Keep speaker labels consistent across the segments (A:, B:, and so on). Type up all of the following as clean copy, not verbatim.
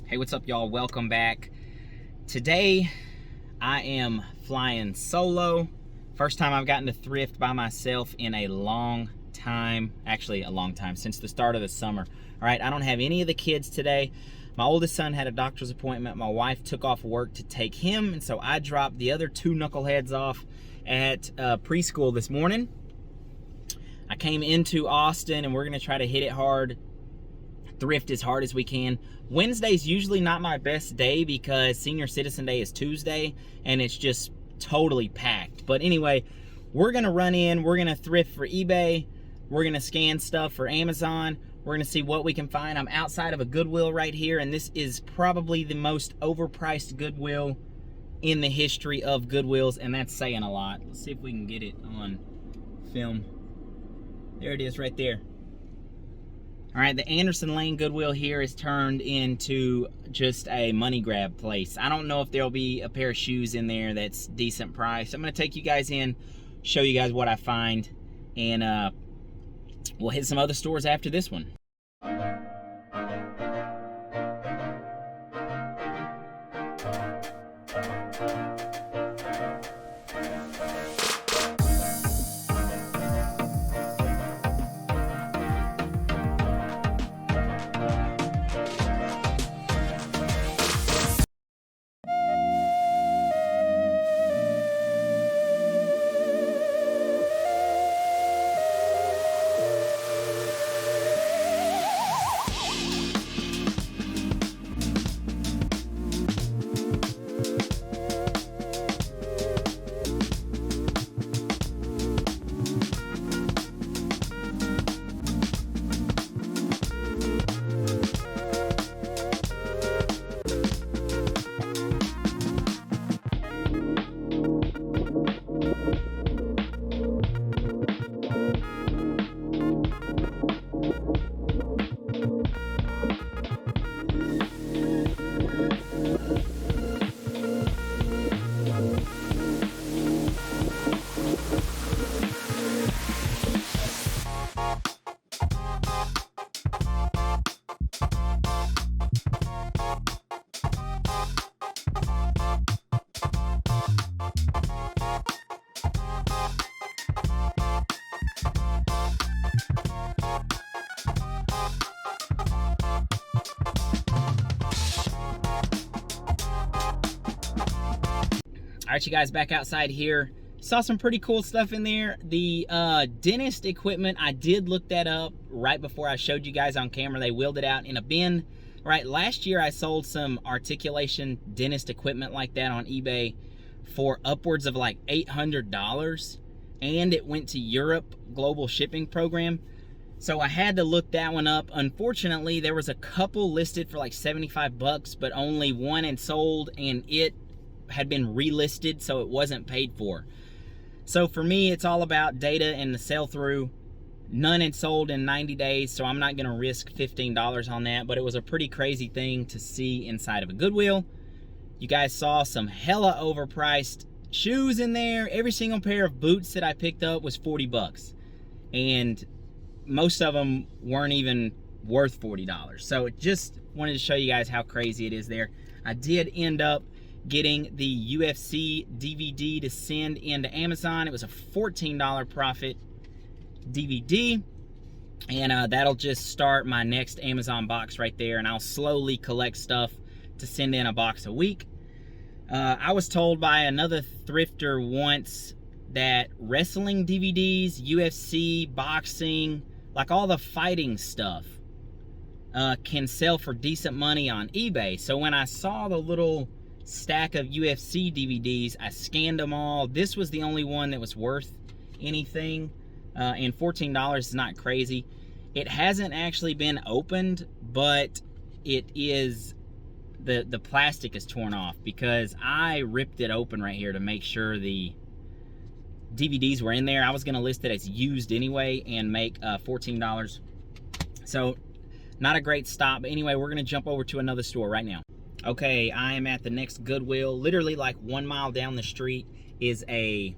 A: Hey, what's up, y'all? Welcome back. Today, I am flying solo. First time I've gotten to thrift by myself in a long time. Actually, a long time, since the start of the summer. All right, I don't have any of the kids today. My oldest son had a doctor's appointment. My wife took off work to take him, and so I dropped the other two knuckleheads off at preschool this morning. I came into Austin, and we're gonna try to hit it hard, thrift as hard as we can. Wednesday's usually not my best day because Senior Citizen Day is Tuesday and it's just totally packed. But anyway, we're gonna run in, we're gonna thrift for eBay, we're gonna scan stuff for Amazon, we're gonna see what we can find. I'm outside of a Goodwill right here, and this is probably the most overpriced Goodwill in the history of Goodwills, and that's saying a lot. Let's see if we can get it on film. There it is right there. All right, the Anderson Lane Goodwill here is turned into just a money grab place. I don't know if there'll be a pair of shoes in there that's decent price. I'm gonna take you guys in, show you guys what I find, and we'll hit some other stores after this one. All right, you guys, back outside here. Saw some pretty cool stuff in there. The dentist equipment, I did look that up right before I showed you guys on camera. They wheeled it out in a bin. Right, last year I sold some articulation dentist equipment like that on eBay for upwards of like $800, and it went to Europe global shipping program. So I had to look that one up. Unfortunately, there was a couple listed for like 75 bucks, but only one had sold, and it had been relisted, so it wasn't paid for. So for me, it's all about data and the sell through. None had sold in 90 days, so I'm not gonna risk $15 on that, but it was a pretty crazy thing to see inside of a Goodwill. You guys saw some hella overpriced shoes in there. Every single pair of boots that I picked up was 40 bucks. And most of them weren't even worth $40. So just wanted to show you guys how crazy it is there. I did end up getting the UFC DVD to send into Amazon. It was a $14 profit DVD, and that'll just start my next Amazon box right there, and I'll slowly collect stuff to send in a box a week. I was told by another thrifter once that wrestling DVDs, UFC, boxing, like all the fighting stuff, can sell for decent money on eBay. So when I saw the little stack of UFC DVDs, I scanned them all. This was the only one that was worth anything, and $14 is not crazy. It hasn't actually been opened, but it is, the plastic is torn off because I ripped it open right here to make sure the DVDs were in there. I was gonna list it as used anyway and make $14. So not a great stop, but anyway, we're gonna jump over to another store right now. Okay, I am at the next Goodwill. Literally like 1 mile down the street is a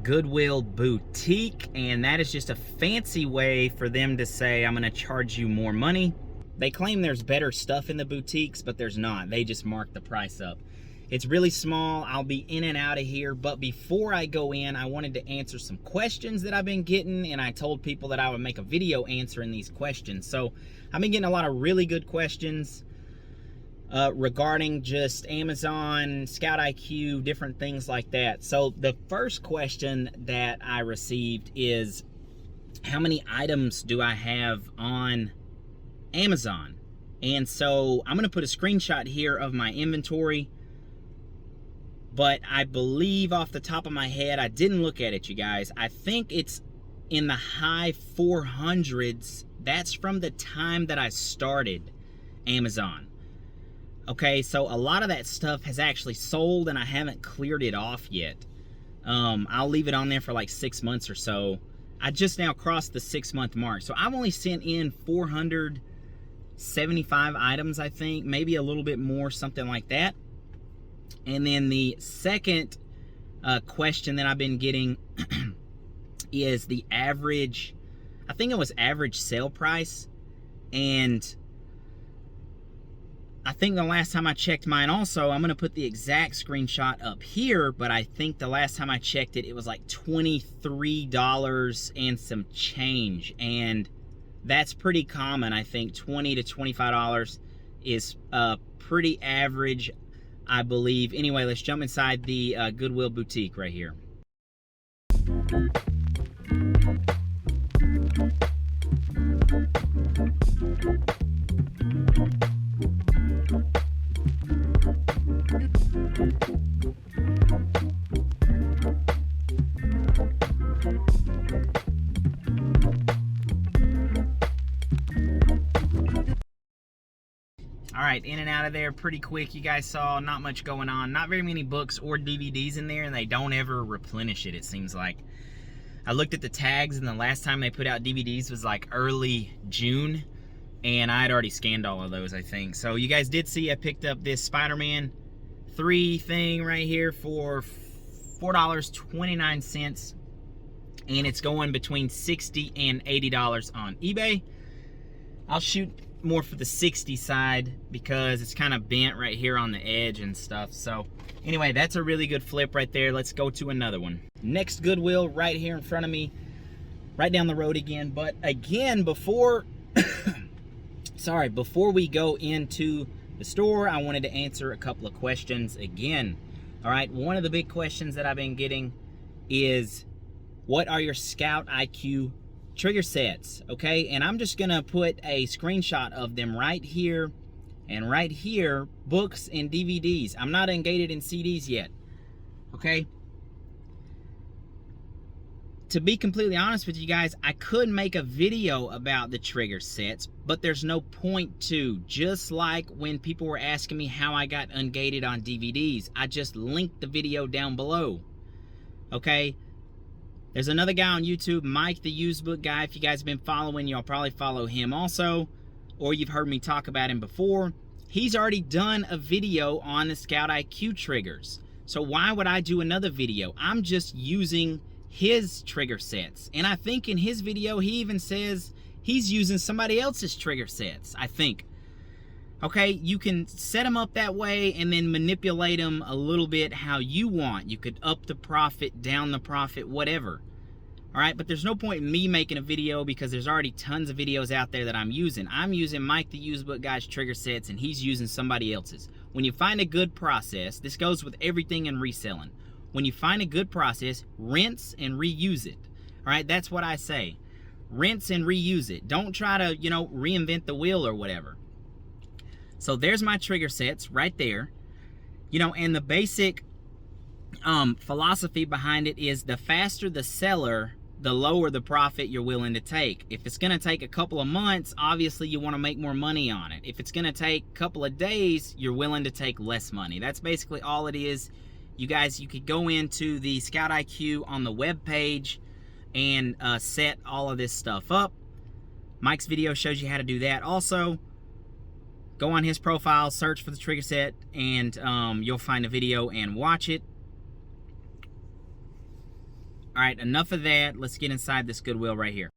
A: Goodwill boutique, and that is just a fancy way for them to say, I'm gonna charge you more money. They claim there's better stuff in the boutiques, but there's not. They just mark the price up. It's really small. I'll be in and out of here. But before I go in, I wanted to answer some questions that I've been getting, and I told people that I would make a video answering these questions. So I've been getting a lot of really good questions regarding just Amazon, Scout IQ, different things like that. So the first question that I received is, how many items do I have on Amazon? And so I'm gonna put a screenshot here of my inventory, but I believe off the top of my head, I didn't look at it, you guys. I think it's in the high 400s. That's from the time that I started Amazon. Okay, so a lot of that stuff has actually sold and I haven't cleared it off yet. I'll leave it on there for like 6 months or so. I just now crossed the 6-month mark. So I've only sent in 475 items, I think, maybe a little bit more, something like that. And then the second question that I've been getting is the average, I think it was average sale price. And I think the last time I checked mine also, I'm gonna put the exact screenshot up here, but I think the last time I checked it, it was like $23 and some change. And that's pretty common. I think $20 to $25 is pretty average, I believe. Anyway, let's jump inside the Goodwill boutique right here. All right, in and out of there pretty quick. You guys saw not much going on. Not very many books or DVDs in there, and they don't ever replenish it, it seems like. I looked at the tags, and the last time they put out DVDs was like early June, and I had already scanned all of those, I think. So you guys did see I picked up this Spider-Man 3 thing right here for $4.29, and it's going between $60 and $80 on eBay. I'll shoot more for the 60 side because it's kind of bent right here on the edge and stuff. So anyway, that's a really good flip right there. Let's go to another one. Next Goodwill right here in front of me, right down the road again. But again, before sorry, before we go into the store, I wanted to answer a couple of questions again. All right, one of the big questions that I've been getting is, what are your Scout IQ trigger sets? Okay, and I'm just gonna put a screenshot of them right here and right here, books and DVDs. I'm not ungated in CDs yet. Okay, to be completely honest with you guys, I could make a video about the trigger sets, but there's no point to. Just like when people were asking me how I got ungated on DVDs, I just linked the video down below. Okay, there's another guy on YouTube, Mike the Used Book Guy. If you guys have been following, you'll probably follow him also, or you've heard me talk about him before. He's already done a video on the Scout IQ triggers. So why would I do another video? I'm just using his trigger sets. And I think in his video, he even says he's using somebody else's trigger sets, I think. Okay, you can set them up that way and then manipulate them a little bit how you want. You could up the profit, down the profit, whatever. All right, but there's no point in me making a video because there's already tons of videos out there that I'm using. I'm using Mike the Used Book Guy's trigger sets, and he's using somebody else's. When you find a good process, this goes with everything in reselling. When you find a good process, rinse and reuse it. All right, that's what I say. Rinse and reuse it. Don't try to, you know, reinvent the wheel or whatever. So there's my trigger sets right there. You know, and the basic philosophy behind it is the faster the seller, the lower the profit you're willing to take. If it's gonna take a couple of months, obviously you wanna make more money on it. If it's gonna take a couple of days, you're willing to take less money. That's basically all it is. You guys, you could go into the Scout IQ on the web page and set all of this stuff up. Mike's video shows you how to do that also. Go on his profile, search for the trigger set, and you'll find a video and watch it. All right, enough of that. Let's get inside this Goodwill right here.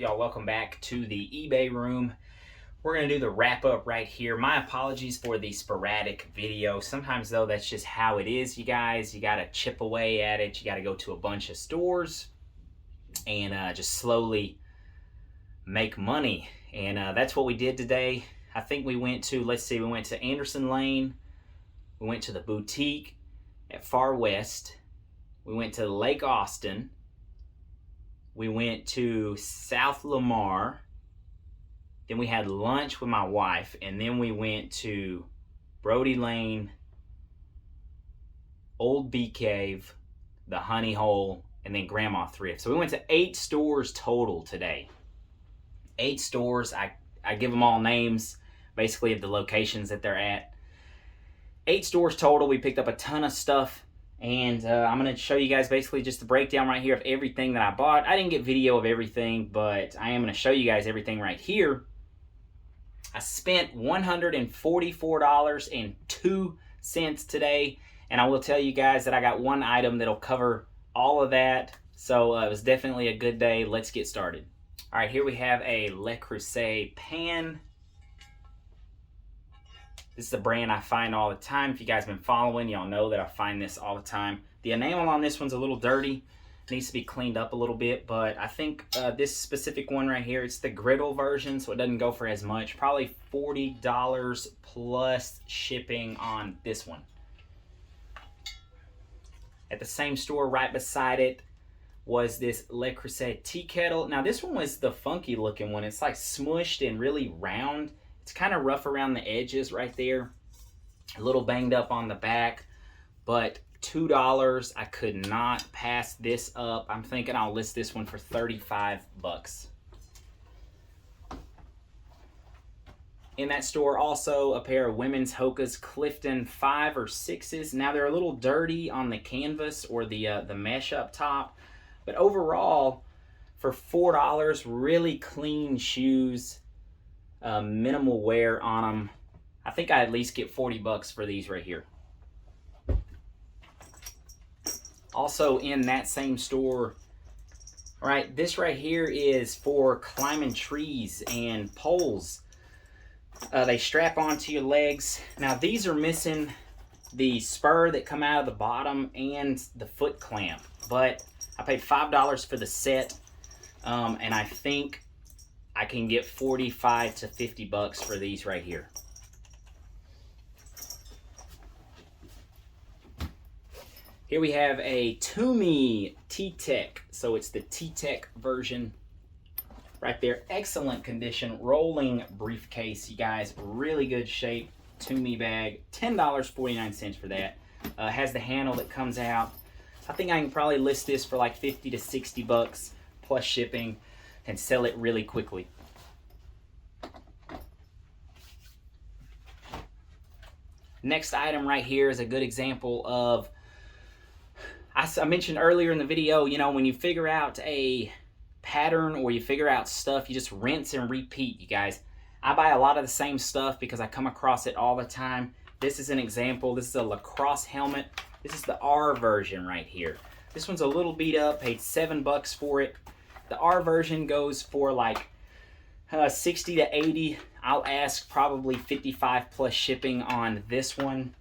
A: y'all? Welcome back to the eBay room. We're going to do the wrap up right here. My apologies for the sporadic video. Sometimes though, that's just how it is, you guys. You got to chip away at it. You got to go to a bunch of stores and just slowly make money. And that's what we did today. I think we went to, let's see, we went to Anderson Lane. We went to the boutique at Far West. We went to Lake Austin. We went to South Lamar. Then we had lunch with my wife. And then we went to Brody Lane, Old Bee Cave, the Honey Hole, and then Grandma Thrift. So we went to 8 stores total today. 8 stores. I give them all names, basically, of the locations that they're at. 8 stores total. We picked up a ton of stuff. And I'm going to show you guys basically just the breakdown right here of everything that I bought. I didn't get video of everything, but I am going to show you guys everything right here. I spent $144.02 today. And I will tell you guys that I got one item that'll cover all of that. So it was definitely a good day. Let's get started. All right, here we have a Le Creuset pan. This is a brand I find all the time. If you guys have been following, y'all know that I find this all the time. The enamel on this one's a little dirty. It needs to be cleaned up a little bit, but I think this specific one right here, it's the griddle version, so it doesn't go for as much. Probably $40 plus shipping on this one. At the same store right beside it was this Le Creuset tea kettle. Now this one was the funky looking one. It's like smushed and really round. It's kind of rough around the edges right there. A little banged up on the back, but $2. I could not pass this up. I'm thinking I'll list this one for 35 bucks. In that store also a pair of women's Hoka's Clifton 5 or 6s. Now they're a little dirty on the canvas or the mesh up top, but overall for $4, really clean shoes. Minimal wear on them. I think I at least get 40 bucks for these right here. Also in that same store, all right, this right here is for climbing trees and poles. They strap onto your legs. Now these are missing the spur that come out of the bottom and the foot clamp, but I paid $5 for the set, and I think I can get 45 to 50 bucks for these right here. Here we have a Toomey T-Tech. So it's the T-Tech version right there. Excellent condition. Rolling briefcase, you guys. Really good shape. Toomey bag. $10.49 for that. Has the handle that comes out. I think I can probably list this for like 50 to 60 bucks plus shipping and sell it really quickly. Next item right here is a good example of, I mentioned earlier in the video, you know, when you figure out a pattern or you figure out stuff, you just rinse and repeat, you guys. I buy a lot of the same stuff because I come across it all the time. This is an example. This is a lacrosse helmet. This is the R version right here. This one's a little beat up, paid $7 for it. The R version goes for like 60 to 80. I'll ask probably 55 plus shipping on this one.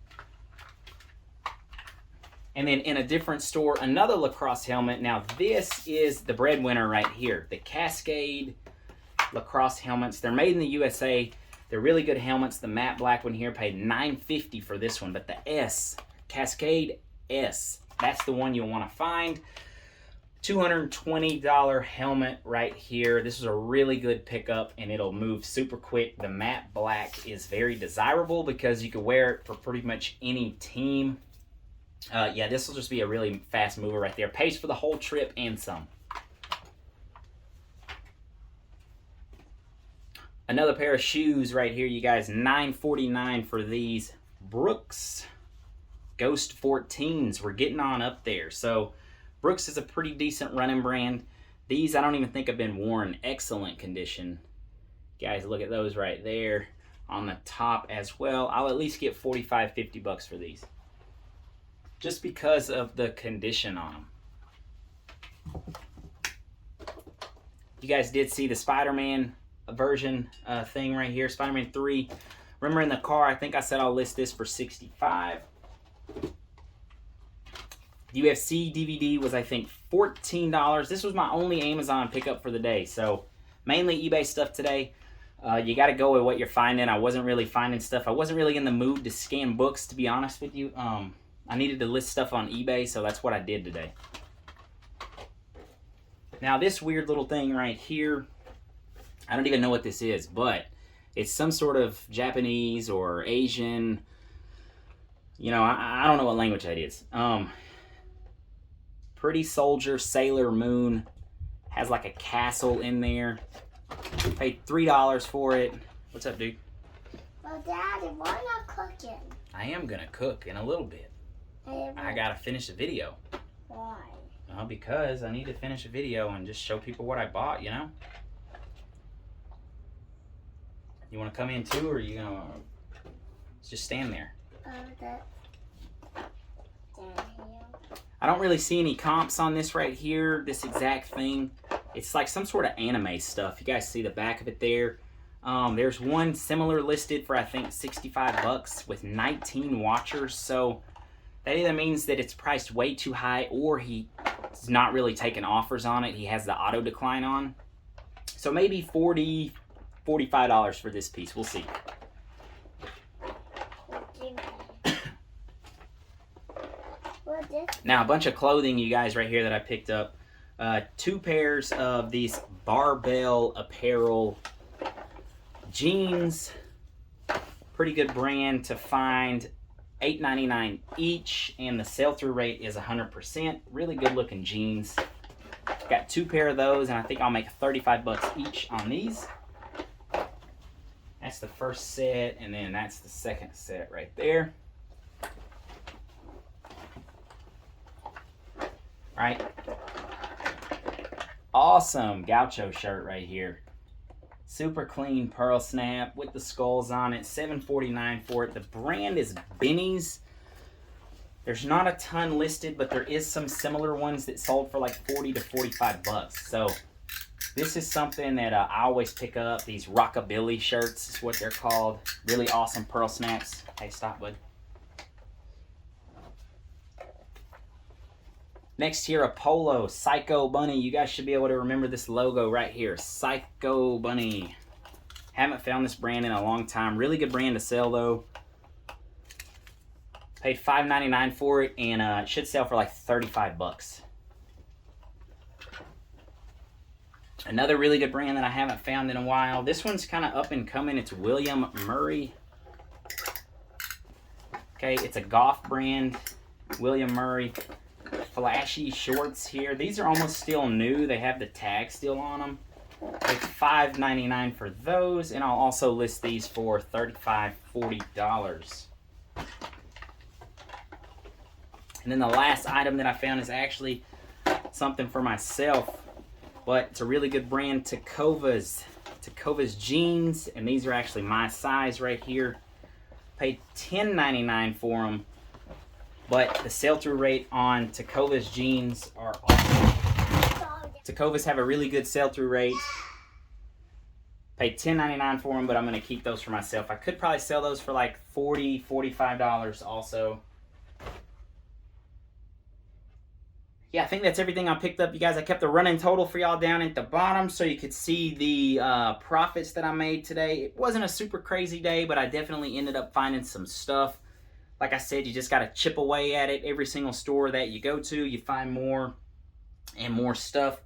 A: And then in a different store, another lacrosse helmet. Now this is the breadwinner right here. The Cascade lacrosse helmets. They're made in the USA. They're really good helmets. The matte black one here paid $9.50 for this one. But the S, Cascade S, that's the one you'll want to find. $220 helmet right here. This is a really good pickup and it'll move super quick. The matte black is very desirable because you can wear it for pretty much any team. Yeah, this will just be a really fast mover right there. Pays for the whole trip and some. Another pair of shoes right here, you guys. $9.49 for these Brooks Ghost 14s. We're getting on up there. So Brooks is a pretty decent running brand. These I don't even think have been worn. Excellent condition. Guys, look at those right there on the top as well. I'll at least get 45, 50 bucks for these, just because of the condition on them. You guys did see the Spider-Man version thing right here, Spider-Man 3. Remember in the car, I think I said I'll list this for $65. The UFC DVD was, I think, $14. This was my only Amazon pickup for the day, so mainly eBay stuff today. You got to go with what you're finding. I wasn't really finding stuff. I wasn't really in the mood to scan books, to be honest with you. I needed to list stuff on eBay, so that's what I did today. Now, this weird little thing right here, I don't even know what this is, but it's some sort of Japanese or Asian, you know, I don't know what language that is. Pretty Soldier Sailor Moon, has like a castle in there. Paid $3 for it. What's up, dude?
B: Well, Daddy, why not cooking?
A: I am gonna cook in a little bit. I gotta finish the video.
B: Why?
A: Because I need to finish a video and just show people what I bought, you know? You wanna come in too, or are you gonna just stand there? I don't really see any comps on this right here, this exact thing. It's like some sort of anime stuff. You guys see the back of it there. There's one similar listed for, I think, 65 bucks with 19 watchers. So that either means that it's priced way too high, or he's not really taking offers on it. He has the auto decline on. So maybe $40, $45 for this piece. We'll see. Now, a bunch of clothing, you guys, right here that I picked up. 2 pairs of these Barbell Apparel jeans. Pretty good brand to find. $8.99 each, and the sell-through rate is 100%. Really good looking jeans. Got 2 pair of those, and I think I'll make 35 bucks each on these. That's the first set, and then that's the second set right there. Right? Awesome gaucho shirt right here. Super clean pearl snap with the skulls on it. $7.49 for it. The brand is Benny's. There's not a ton listed, but there is some similar ones that sold for like 40 to 45 bucks. So this is something that I always pick up. These rockabilly shirts is what they're called. Really awesome pearl snaps. Hey, stop, bud. Next here, a polo, Psycho Bunny. You guys should be able to remember this logo right here, Psycho Bunny. Haven't found this brand in a long time. Really good brand to sell though. Paid $5.99 for it, and it should sell for like 35 bucks. Another really good brand that I haven't found in a while. This one's kind of up and coming. It's William Murray. Okay, it's a golf brand, William Murray. Flashy shorts here. These are almost still new. They have the tag still on them. Like $5.99 for those, and I'll also list these for $35, $40. And then the last item that I found is actually something for myself, but it's a really good brand, Tecovas jeans, and these are actually my size right here. Paid $10.99 for them. But the sell-through rate on Tecovas jeans are awesome. Tecovas have a really good sell-through rate. Paid $10.99 for them, but I'm going to keep those for myself. I could probably sell those for like $40, $45 also. Yeah, I think that's everything I picked up, you guys. I kept the running total for y'all down at the bottom so you could see the profits that I made today. It wasn't a super crazy day, but I definitely ended up finding some stuff. Like I said, you just got to chip away at it. Every single store that you go to, you find more and more stuff.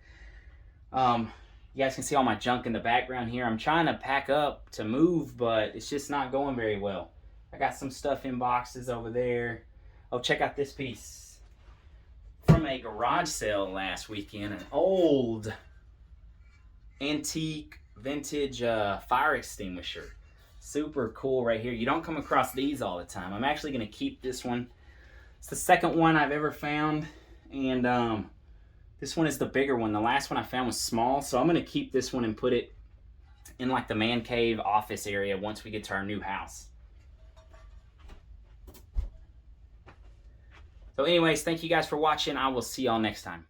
A: You guys can see all my junk in the background here. I'm trying to pack up to move, but it's just not going very well. I got some stuff in boxes over there. Oh, check out this piece from a garage sale last weekend. An old antique vintage fire extinguisher. Super cool right here. You don't come across these all the time. I'm actually going to keep this one. It's the second one I've ever found, and this one is the bigger one. The last one I found was small, so I'm going to keep this one and put it in like the man cave office area once we get to our new house. So anyways, thank you guys for watching. I will see y'all next time.